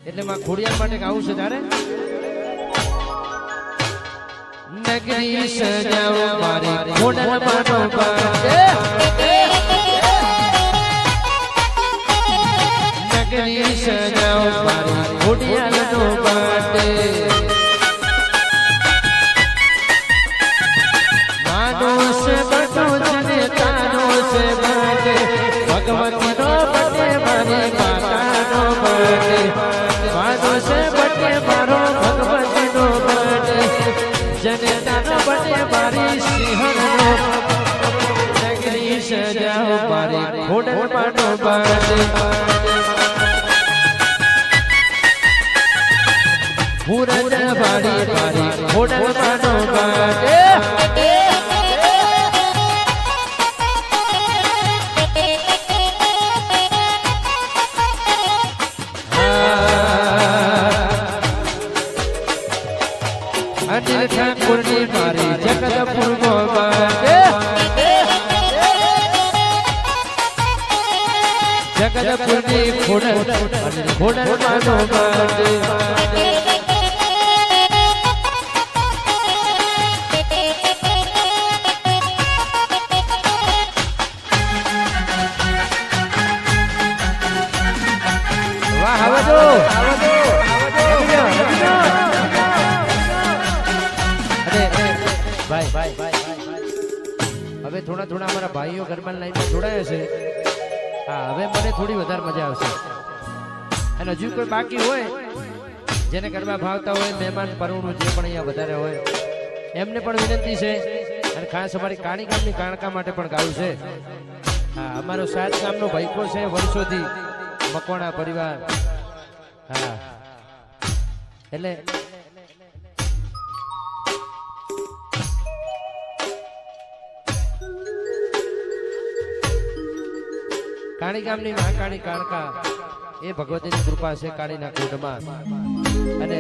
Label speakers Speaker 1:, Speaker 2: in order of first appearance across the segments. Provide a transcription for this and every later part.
Speaker 1: એટલે માં ખોડિયાર માટે ગાવું છે તારે નગરી સજાવો મારી ખોડલ માનો પાટે નગરી સજાવો મારી ખોડિયારનો પાટે માનો છે બટો જને તાનો છે બાટે ભગવતીનો બટે મારી માતાનો બટે માનો છે બટે મારો ભગવતીનો બટે જનતાનો બટે મારી સિંહનો નગરી સજાવો મારી ખોડલ માનો બટે પૂરજ વાળી મારી ખોડલ માનો બટે અનિલ ઠાકોરની મારી જગતપુર મોબાટે જગતપુરની ખોડલ ખોડલ માનો બાટે વાહ આવજો હવે થોડા થોડા અમારા ભાઈઓ ગરબા લાઈનમાં જોડાયા છે હા હવે મને થોડી વધારે મજા આવશે અને હજુ કોઈ બાકી હોય જેને ગરબા ભાવતા હોય મહેમાન પરુણું જે પણ અહીંયા વધારે હોય એમને પણ વિનંતી છે અને ખાસ અમારી કાણી ગામની કાણકા માટે પણ ગાવું છે હા અમારો 7 ગામનો ભાઈકો છે વર્ષોથી મકવાણા પરિવાર હા એટલે કાણી ગામની મહાકાળી કાણકા એ ભગવતીની કૃપા છે કાળીના કુંડમાં અને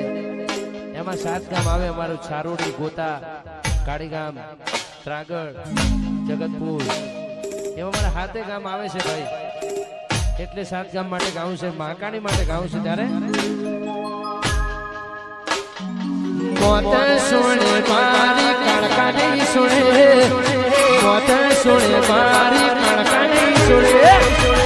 Speaker 1: એમાં 7 ગામ આવે અમારું છારોડી ગોતા કાળી ગામ ત્રાગડ જગતપુર એવા અમારા 7 ગામ આવે છે ભાઈ એટલે 7 ગામ માટે ગાવું છે મહાકાળી માટે ગાવું છે ત્યારે મોત સુણે મારી કાળકા નહીં સુણે મોત સુણે મારી કાળકા નહીં સુણે